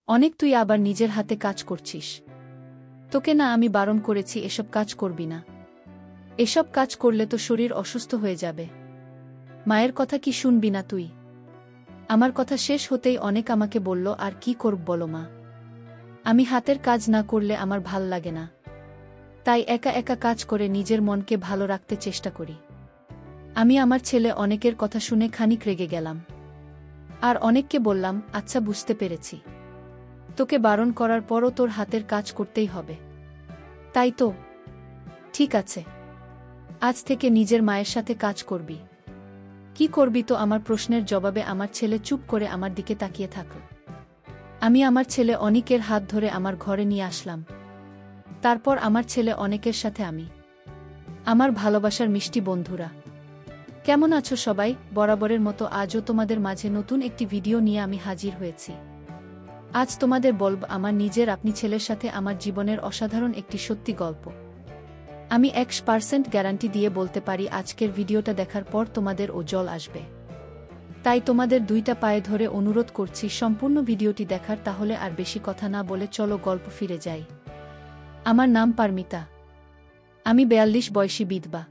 অনেক তুই আবার নিজের হাতে কাজ করছিস। তোকে না আমি বারণ করেছি এসব কাজ করবি না। এসব কাজ করলে তো শরীর অসুস্থ হয়ে যাবে। মায়ের কথা কি শুনবি না তুই? আমার কথা শেষ হতেই অনেক আমাকে বলল, আর কি করব বলো মা? আমি হাতের কাজ না করলে আমার ভাল লাগে না। তাই একা একা কাজ করে নিজের মনকে ভালো রাখতে চেষ্টা করি। আমি আমার ছেলে অনেকের কথা শুনে খানিক রেগে গেলাম। আর অনেককে বললাম, আচ্ছা বুঝতে পেরেছি, তোকে বারণ করার পরও তোর হাতের কাজ করতেই হবে, তাই তো? ঠিক আছে, আজ থেকে নিজের মায়ের সাথে কাজ করবি। কি করবি তো? আমার প্রশ্নের জবাবে আমার ছেলে চুপ করে আমার দিকে তাকিয়ে থাকল। আমি আমার ছেলে অনিকের হাত ধরে আমার ঘরে নিয়ে আসলাম। তারপর আমার ছেলে অনেকের সাথে আমি। আমার ভালোবাসার মিষ্টি বন্ধুরা, কেমন আছো সবাই? বরাবরের মতো আজও তোমাদের মাঝে নতুন একটি ভিডিও নিয়ে আমি হাজির হয়েছি। আজ তোমাদের বলব আমার নিজের আপনি ছেলের সাথে আমার জীবনের অসাধারণ একটি সত্যি গল্প। আমি 100% গ্যারান্টি দিয়ে বলতে পারি আজকের ভিডিওটা দেখার পর তোমাদের ও জল আসবে। তাই তোমাদের দুইটা পায়ে ধরে অনুরোধ করছি সম্পূর্ণ ভিডিওটি দেখার। তাহলে আর বেশি কথা না বলে চলো গল্প ফিরে যাই। আমার নাম পারমিতা। আমি 42 বয়সী বিধবা।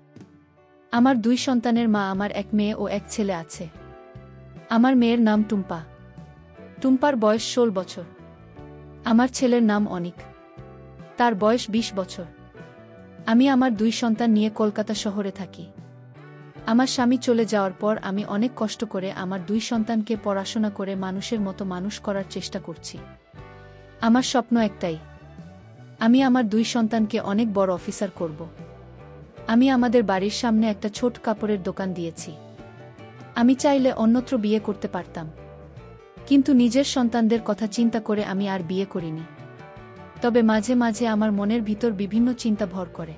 আমার 2 সন্তানের মা। আমার এক মেয়ে ও এক ছেলে আছে। আমার মেয়ের নাম টুম্পা। টুম্পার বয়স 16 বছর। আমার ছেলের নাম অনিক, তার বয়স 20 বছর। আমি আমার 2 সন্তান নিয়ে কলকাতা শহরে থাকি। আমার স্বামী চলে যাওয়ার পর আমি অনেক কষ্ট করে আমার 2 সন্তানকে পড়াশোনা করে মানুষের মতো মানুষ করার চেষ্টা করছি। আমার স্বপ্ন একটাই, আমি আমার 2 সন্তানকে অনেক বড় অফিসার করব। আমি আমাদের বাড়ির সামনে একটা ছোট কাপড়ের দোকান দিয়েছি। আমি চাইলে অন্যত্র বিয়ে করতে পারতাম, কিন্তু নিজের সন্তানদের কথা চিন্তা করে আমি আর বিয়ে করিনি। তবে মাঝে মাঝে আমার মনের ভিতর বিভিন্ন চিন্তা ভর করে।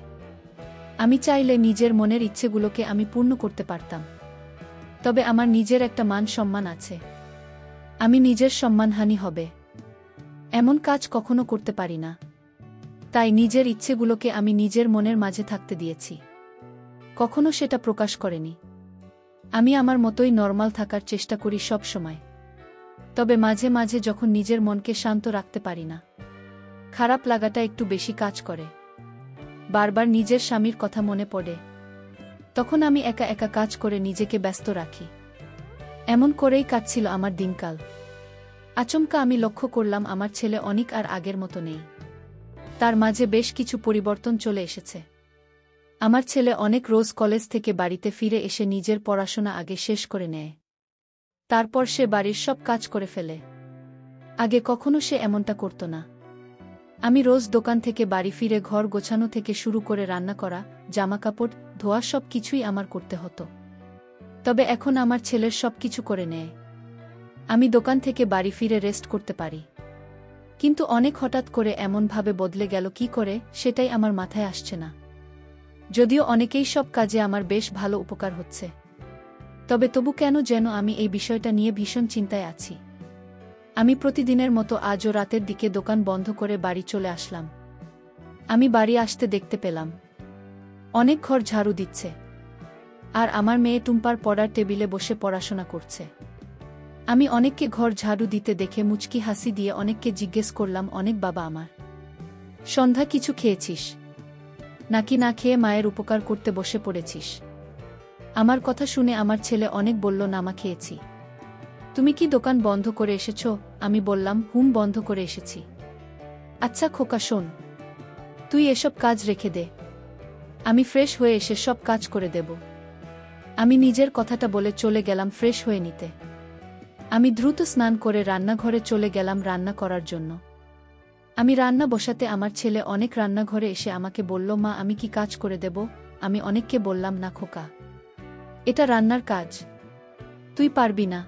আমি চাইলে নিজের মনের ইচ্ছেগুলোকে আমি পূর্ণ করতে পারতাম। তবে আমার নিজের একটা মান সম্মান আছে। আমি নিজের সম্মানহানি হবে এমন কাজ কখনো করতে পারি না। তাই নিজের ইচ্ছেগুলোকে আমি নিজের মনের মাঝে থাকতে দিয়েছি, কখনো সেটা প্রকাশ করেনি। আমি আমার মতোই নরমাল থাকার চেষ্টা করি সব সময়। তবে মাঝে মাঝে যখন নিজের মনকে শান্ত রাখতে পারি না, খারাপ লাগাটা একটু বেশি কাজ করে। বারবার নিজের স্বামীর কথা মনে পড়ে। তখন আমি একা একা কাজ করে নিজেকে ব্যস্ত রাখি। এমন করেই কাটছিল আমার দিনকাল। আচমকা আমি লক্ষ্য করলাম আমার ছেলে অনিক আর আগের মতো নেই। তার মাঝে বেশ কিছু পরিবর্তন চলে এসেছে। আমার ছেলে অনেক রোজ কলেজ থেকে বাড়িতে ফিরে এসে নিজের পড়াশোনা আগে শেষ করে নেয়। তারপর সে বাড়ির সব কাজ করে ফেলে। আগে কখনো সে এমনটা করত না। আমি রোজ দোকান থেকে বাড়ি ফিরে ঘর গোছানো থেকে শুরু করে রান্না করা, জামাকাপড় ধোয়া সব কিছুই আমার করতে হতো। তবে এখন আমার ছেলের সব কিছু করে নেয়। আমি দোকান থেকে বাড়ি ফিরে রেস্ট করতে পারি। কিন্তু অনেক হঠাৎ করে এমনভাবে বদলে গেল কি করে সেটাই আমার মাথায় আসছে না। যদিও অনেকেই সব কাজে আমার বেশ ভালো উপকার হচ্ছে, তবে তবু কেন যেন আমি এই বিষয়টা নিয়ে ভীষণ চিন্তায় আছি। আমি প্রতিদিনের মতো আজও রাতের দিকে দোকান বন্ধ করে বাড়ি চলে আসলাম। আমি বাড়ি আসতে দেখতে পেলাম অনেক ঘর ঝাড়ু দিচ্ছে, আর আমার মেয়ে টুম্পার পড়ার টেবিলে বসে পড়াশোনা করছে। আমি অনেককে ঘর ঝাড়ু দিতে দেখে মুচকি হাসি দিয়ে অনেককে জিজ্ঞেস করলাম, অনেক বাবা আমার, সন্ধ্যা কিছু খেয়েছিস নাকি না খেয়ে মায়ের উপকার করতে বসে পড়েছিস? আমার কথা শুনে আমার ছেলে অনেক বলল, না মা, খেয়েছি। তুমি কি দোকান বন্ধ করে এসেছ? আমি বললাম, হুম, বন্ধ করে এসেছি। আচ্ছা খোকা শোন, তুই এসব কাজ রেখে দে, আমি ফ্রেশ হয়ে এসে সব কাজ করে দেব। আমি নিজের কথাটা বলে চলে গেলাম ফ্রেশ হয়ে নিতে। আমি দ্রুত স্নান করে রান্নাঘরে চলে গেলাম রান্না করার জন্য। আমি রান্না বসাতে আমার ছেলে অনেক রান্নাঘরে এসে আমাকে বলল, মা আমি কি কাজ করে দেব? আমি অনেককে বললাম, না খোকা, এটা রান্নার কাজ, তুই পারবি না,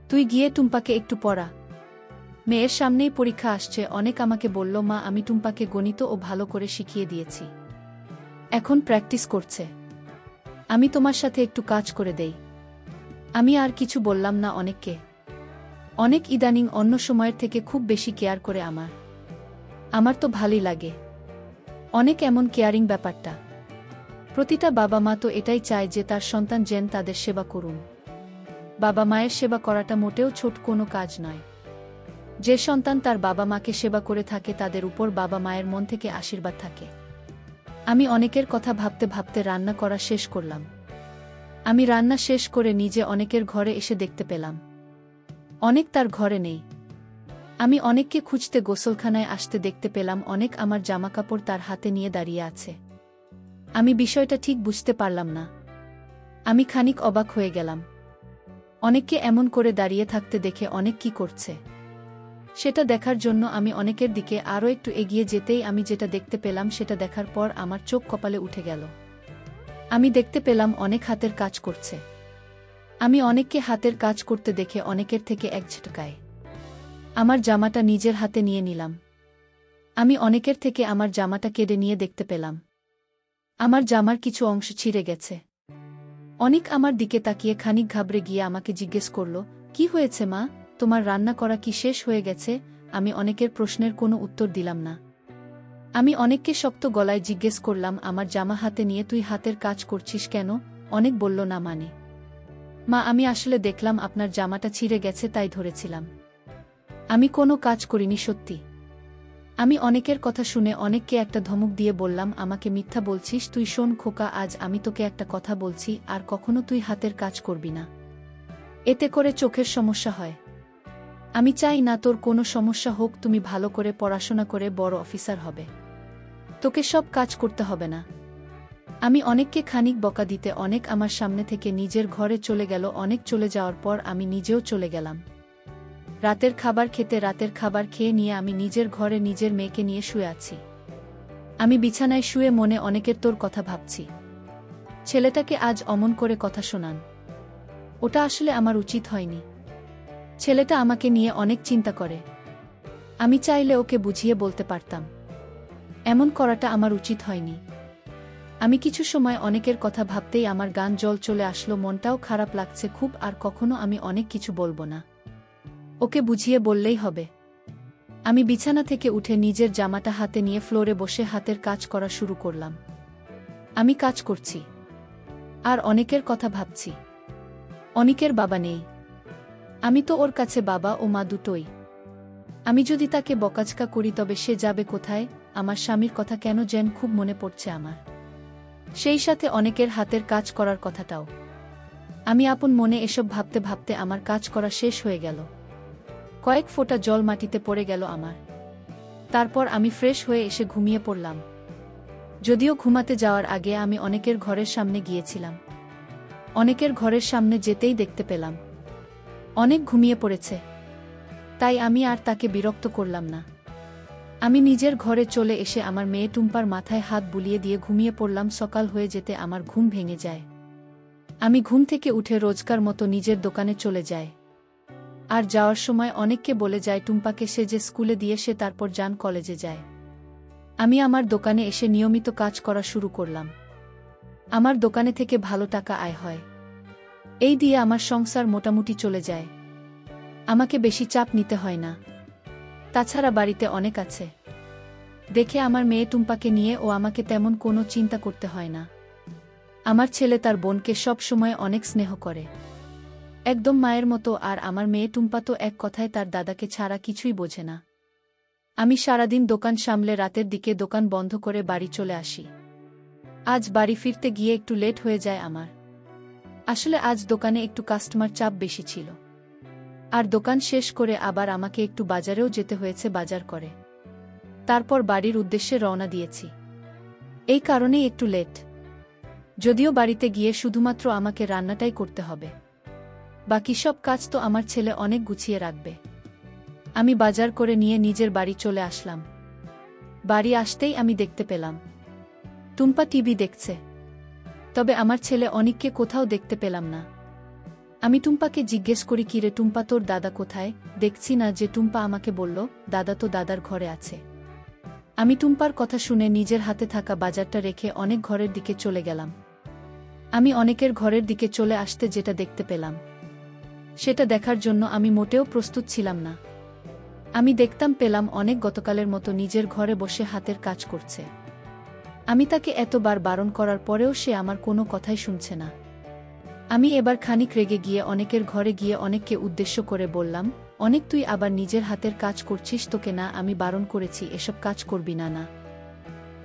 তুই গিয়ে টুম্পাকে একটু পড়া। মেয়ের সামনেই পরীক্ষা আসছে। অনেক আমাকে বলল, মা আমি টুম্পাকে গণিত ও ভালো করে শিখিয়ে দিয়েছি, এখন প্র্যাকটিস করছে, আমি তোমার সাথে একটু কাজ করে দেই। আমি আর কিছু বললাম না অনেককে। অনেক ইদানিং অন্য সময়ের থেকে খুব বেশি কেয়ার করে আমার তো ভালোই লাগে অনেক এমন কেয়ারিং ব্যাপারটা। প্রতিটা বাবা মা তো এটাই চায় যে তার সন্তান যেন তাদের সেবা করুন। বাবা মায়ের সেবা করাটা মোটেও ছোট কোনো কাজ নয়। যে সন্তান তার বাবা মাকে সেবা করে থাকে তাদের উপর বাবা মায়ের মন থেকে আশীর্বাদ থাকে। আমি অনেকের কথা ভাবতে ভাবতে রান্না করা শেষ করলাম। আমি রান্না শেষ করে নিজে অনেকের ঘরে এসে দেখতে পেলাম অনেক তার ঘরে নেই। আমি অনেককে খুঁজতে গোসলখানায় আসতে দেখতে পেলাম অনেক আমার জামাকাপড় তার হাতে নিয়ে দাঁড়িয়ে আছে। আমি বিষয়টা ঠিক বুঝতে পারলাম না। আমি খানিক অবাক হয়ে গেলাম। অনেককে এমন করে দাঁড়িয়ে থাকতে দেখে অনেক কি করছে সেটা দেখার জন্য আমি অনেকের দিকে আরও একটু এগিয়ে যেতেই আমি যেটা দেখতে পেলাম সেটা দেখার পর আমার চোখ কপালে উঠে গেল। আমি দেখতে পেলাম অনেক হাতের কাজ করছে। আমি অনেককে হাতের কাজ করতে দেখে অনেকের থেকে এক ঝটকায় আমার জামাটা নিজের হাতে নিয়ে নিলাম। আমি অনেকের থেকে আমার জামাটা কেড়ে নিয়ে দেখতে পেলাম আমার জামার কিছু অংশ ছিঁড়ে গেছে। অনেক আমার দিকে তাকিয়ে খানিক ঘাবড়ে গিয়ে আমাকে জিজ্ঞেস করল, কি হয়েছে মা, তোমার রান্না করা কি শেষ হয়ে গেছে? আমি অনেকের প্রশ্নের কোনো উত্তর দিলাম না। আমি অনেককে শক্ত গলায় জিজ্ঞেস করলাম, আমার জামা হাতে নিয়ে তুই হাতের কাজ করছিস কেন? অনেক বলল, না মানে মা, আমি আসলে দেখলাম আপনার জামাটা ছিঁড়ে গেছে তাই ধরেছিলাম। আমি কোনো কাজ করিনি সত্যি। আমি অনেকের কথা শুনে অনেককে একটা ধমক দিয়ে বললাম, আমাকে মিথ্যা বলছিস তুই? শোন খোকা, আজ আমি তোকে একটা কথা বলছি, আর কখনো তুই হাতের কাজ করবি না। এতে করে চোখের সমস্যা হয়। আমি চাই না তোর কোনো সমস্যা হোক। তুমি ভালো করে পড়াশোনা করে বড় অফিসার হবে, তোকে সব কাজ করতে হবে না। আমি অনেককে খানিক বকা দিতে অনেক আমার সামনে থেকে নিজের ঘরে চলে গেল। অনেক চলে যাওয়ার পর আমি নিজেও চলে গেলাম রাতের খাবার খেতে। রাতের খাবার খেয়ে নিয়ে আমি নিজের ঘরে নিজের মেয়েকে নিয়ে শুয়ে আছি। আমি বিছানায় শুয়ে মনে অনেকের তোর কথা ভাবছি। ছেলেটাকে আজ অমন করে কথা শোনান, ওটা আসলে আমার উচিত হয়নি। ছেলেটা আমাকে নিয়ে অনেক চিন্তা করে। আমি চাইলে ওকে বুঝিয়ে বলতে পারতাম, এমন করাটা আমার উচিত হয়নি। আমি কিছু সময় অনেকের কথা ভাবতেই আমার গান জল চলে আসলো, মনটাও খারাপ লাগছে খুব। আর কখনো আমি অনেক কিছু বলবো না, ওকে বুঝিয়ে বললেই হবে। আমি বিছানা থেকে উঠে নিজের জামাটা হাতে নিয়ে ফ্লোরে বসে হাতের কাজ করা শুরু করলাম। আমি কাজ করছি আর অনেকের কথা ভাবছি। অনেকের বাবা নেই, আমি তো ওর কাছে বাবা ও মা দুটোই। আমি যদি তাকে বকাঝকা করি তবে সে যাবে কোথায়? আমার স্বামীর কথা কেন যেন খুব মনে পড়ছে আমার, সেই সাথে অনেকের হাতের কাজ করার কথাটাও। আমি আপন মনে এসব ভাবতে ভাবতে আমার কাজ করা শেষ হয়ে গেল। কয়েক ফোঁটা জল মাটিতে পড়ে গেল আমার। তারপর আমি ফ্রেশ হয়ে এসে ঘুমিয়ে পড়লাম। যদিও ঘুমাতে যাওয়ার আগে আমি অনেকের ঘরের সামনে গিয়েছিলাম। অনেকের ঘরের সামনে যেতেই দেখতে পেলাম অনেক ঘুমিয়ে পড়েছে, তাই আমি আর তাকে বিরক্ত করলাম না। আমি নিজের ঘরে চলে এসে আমার মেয়ে টুম্পার মাথায় হাত বুলিয়ে দিয়ে ঘুমিয়ে পড়লাম। সকাল হয়ে যেতে আমার ঘুম ভেঙে যায়। আমি ঘুম থেকে উঠে রোজকার মতো নিজের দোকানে চলে যায়। আর যাওয়ার সময় অনেককে বলে যায় টুম্পাকে সে যে স্কুলে দিয়ে সে তারপর যান কলেজে যায়। আমি আমার দোকানে এসে নিয়মিত কাজ করা শুরু করলাম। আমার দোকানে থেকে ভালো টাকা আয় হয়। এই দিয়ে আমার সংসার মোটামুটি চলে যায়। আমাকে বেশি চাপ নিতে হয় না। তাছাড়া বাড়িতে অনেক আছে দেখে আমার মেয়ে টুম্পাকে নিয়ে ও আমাকে তেমন কোনো চিন্তা করতে হয় না। আমার ছেলে তার বোনকে সব সময় অনেক স্নেহ করে, একদম মায়ের মতো। আর আমার মেয়ে টুম্পা তো এক কথায় তার দাদাকে ছাড়া কিছুই বোঝে না। আমি সারাদিন দোকান সামলে রাতের দিকে দোকান বন্ধ করে বাড়ি চলে আসি। আজ বাড়ি ফিরতে গিয়ে একটু লেট হয়ে যায় আমার। আসলে আজ দোকানে একটু কাস্টমার চাপ বেশি ছিল। আর দোকান শেষ করে আবার আমাকে একটু বাজারেও যেতে হয়েছে বাজার করে। তারপর বাড়ির উদ্দেশ্যে রওনা দিয়েছি। এই কারণেই একটু লেট। যদিও বাড়িতে গিয়ে শুধুমাত্র আমাকে রান্নাটাই করতে হবে, বাকি সব কাজ তো আমার ছেলে অনেক গুছিয়ে রাখবে। আমি বাজার করে নিয়ে নিজের বাড়ি চলে আসলাম। বাড়ি আসতেই আমি দেখতে পেলাম টুম্পা টিভি দেখছে, তবে আমার ছেলে অনিককে কোথাও দেখতে পেলাম না। আমি টুম্পাকে জিজ্ঞেস করি, কিরে টুম্পা, তোর দাদা কোথায়? দেখছি না যে। টুম্পা আমাকে বলল, দাদা তো দাদার ঘরে আছে। আমি টুম্পার কথা শুনে নিজের হাতে থাকা বাজারটা রেখে অনেক ঘরের দিকে চলে গেলাম। আমি অনেকের ঘরের দিকে চলে আসতে যেটা দেখতে পেলাম সেটা দেখার জন্য আমি মোটেও প্রস্তুত ছিলাম না। আমি দেখতাম পেলাম অনেক গতকালের মতো নিজের ঘরে বসে হাতের কাজ করছে। আমি তাকে এতবার বারণ করার পরেও সে আমার কোনো কথাই শুনছে না। আমি এবার খানিক রেগে গিয়ে অনেকের ঘরে গিয়ে অনেককে উদ্দেশ্য করে বললাম, অনেক তুই আবার নিজের হাতের কাজ করছিস, তোকে না আমি বারণ করেছি এসব কাজ করবি না। না,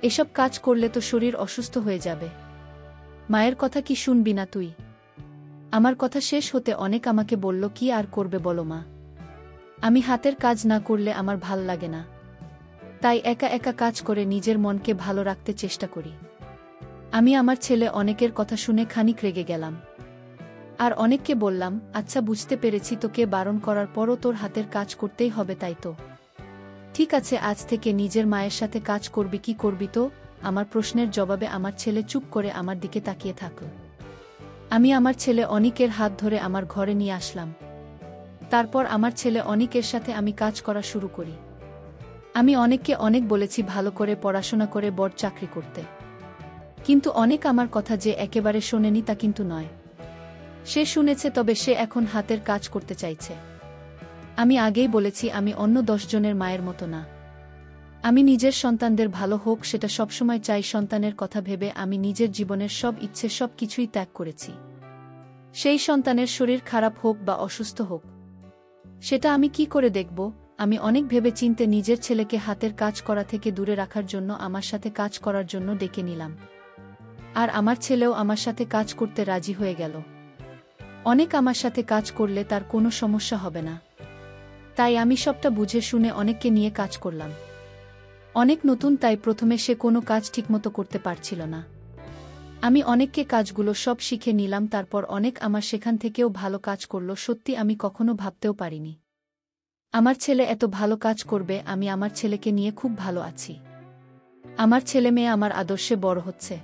এসব কাজ করলে তো শরীর অসুস্থ হয়ে যাবে। মায়ের কথা কি শুনবি না তুই? আমার কথা শেষ হতে অনেক আমাকে বলল, কি আর করবে বলো মা, আমি হাতের কাজ না করলে আমার ভাল লাগে না, তাই একা একা কাজ করে নিজের মনকে ভালো রাখতে চেষ্টা করি। আমি আমার ছেলে অনেকের কথা শুনে খানিক রেগে গেলাম, আর অনেককে বললাম, আচ্ছা বুঝতে পেরেছি, তোকে বারণ করার পরও তোর হাতের কাজ করতেই হবে, তাই তো? ঠিক আছে, আজ থেকে নিজের মায়ের সাথে কাজ করবি। কি করবি তো? আমার প্রশ্নের জবাবে আমার ছেলে চুপ করে আমার দিকে তাকিয়ে থাকল। আমি আমার ছেলে অনিকের হাত ধরে আমার ঘরে নিয়ে আসলাম। তারপর আমার ছেলে অনিকের সাথে আমি কাজ করা শুরু করি। আমি অনেককে অনেক বলেছি ভালো করে পড়াশোনা করে বড় চাকরি করতে, কিন্তু অনেক আমার কথা যে একেবারে শোনেনি তা কিন্তু নয়। সে শুনেছে, তবে সে এখন হাতের কাজ করতে চাইছে। আমি আগেই বলেছি, আমি অন্য 10 জনের মায়ের মতো না। আমি নিজের সন্তানদের ভালো হোক সেটা সবসময় চাই। সন্তানের কথা ভেবে আমি নিজের জীবনের সব ইচ্ছে সব কিছুই ত্যাগ করেছি। সেই সন্তানের শরীর খারাপ হোক বা অসুস্থ হোক, সেটা আমি কি করে দেখব? আমি অনেক ভেবে চিন্তে নিজের ছেলেকে হাতের কাজ করা থেকে দূরে রাখার জন্য আমার সাথে কাজ করার জন্য ডেকে নিলাম। আর আমার ছেলেও আমার সাথে কাজ করতে রাজি হয়ে গেল। অনেক আমার সাথে কাজ করলে তার কোনো সমস্যা হবে না, তাই আমি সবটা বুঝে শুনে অনেককে নিয়ে কাজ করলাম। অনেক নতুন, তাই প্রথমে সে কোনো কাজ ঠিকমতো করতে পারছিল না। আমি অনেককে কাজগুলো সব শিখে নিলাম, তারপর অনেক আমার সেখান থেকেও ভালো কাজ করল। সত্যি আমি কখনো ভাবতেও পারিনি আমার ছেলে এত ভালো কাজ করবে। আমি আমার ছেলেকে নিয়ে খুব ভালো আছি। আমার ছেলে মেয়ে আমার আদর্শে বড় হচ্ছে।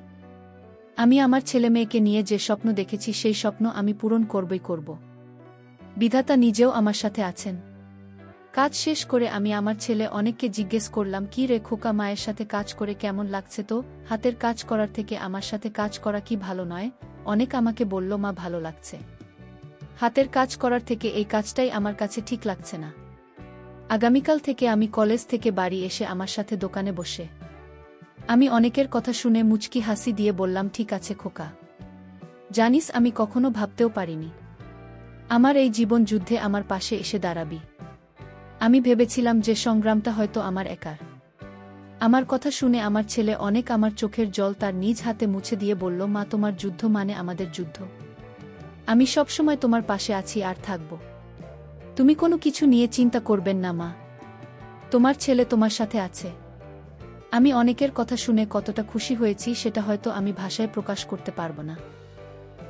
আমি আমার ছেলে মেয়েকে নিয়ে যে স্বপ্ন দেখেছি সেই স্বপ্ন আমি পূরণ করবই করব। বিধাতা নিজেও আমার সাথে আছেন। কাজ শেষ করে আমি আমার ছেলে অনেককে জিজ্ঞেস করলাম, কি রে খোকা, মায়ের সাথে কাজ করে কেমন লাগছে? তো হাতের কাজ করার থেকে আমার সাথে কাজ করা কি ভালো নয়? অনেক আমাকে বলল, মা ভালো লাগছে, হাতের কাজ করার থেকে এই কাজটাই আমার কাছে ঠিক লাগছে না। আগামীকাল থেকে আমি কলেজ থেকে বাড়ি এসে আমার সাথে দোকানে বসে আমি অনেকের কথা শুনে মুচকি হাসি দিয়ে বললাম, ঠিক আছে খোকা, জানিস আমি কখনো ভাবতেও পারিনি আমার এই জীবন যুদ্ধে আমার পাশে এসে দাঁড়াবি। আমি ভেবেছিলাম যে সংগ্রামটা হয়তো আমার একার। আমার কথা শুনে আমার ছেলে অনেক আমার চোখের জল তার নিজ হাতে মুছে দিয়ে বলল, মা তোমার যুদ্ধ মানে আমাদের যুদ্ধ। আমি সবসময় তোমার পাশে আছি আর থাকব। তুমি কোনো কিছু নিয়ে চিন্তা করবেন না মা, তোমার ছেলে তোমার সাথে আছে। আমি অনেকের কথা শুনে কতটা খুশি হয়েছি সেটা হয়তো আমি ভাষায় প্রকাশ করতে পারবো না।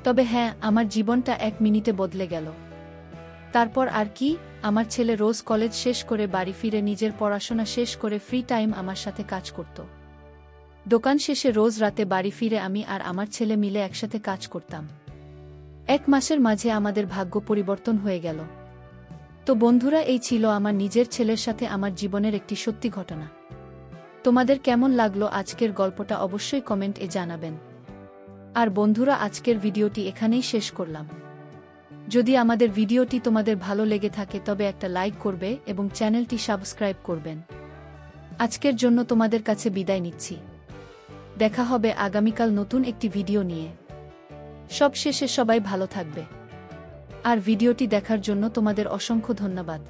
তবে হ্যাঁ, আমার জীবনটা 1 মিনিটে বদলে গেল। তারপর আর কি, আমার ছেলে রোজ কলেজ শেষ করে বাড়ি ফিরে নিজের পড়াশোনা শেষ করে ফ্রি টাইম আমার সাথে কাজ করত। দোকান শেষে রোজ রাতে বাড়ি ফিরে আমি আর আমার ছেলে মিলে একসাথে কাজ করতাম। 1 মাসের মাঝে আমাদের ভাগ্য পরিবর্তন হয়ে গেল। তো বন্ধুরা, এই ছিল আমার নিজের ছেলের সাথে আমার জীবনের একটি সত্যি ঘটনা। তোমাদের কেমন লাগলো আজকের গল্পটা অবশ্যই কমেন্টে জানাবেন। আর বন্ধুরা, আজকের ভিডিওটি এখানেই শেষ করলাম। যদি আমাদের ভিডিওটি তোমাদের ভালো লেগে থাকে তবে একটা লাইক করবে এবং চ্যানেলটি সাবস্ক্রাইব করবেন। আজকের জন্য তোমাদের কাছে বিদায় নিচ্ছি। দেখা হবে আগামীকাল নতুন একটি ভিডিও নিয়ে। সবশেষে সবাই ভালো থাকবে। আর ভিডিওটি দেখার জন্য তোমাদের অসংখ্য ধন্যবাদ।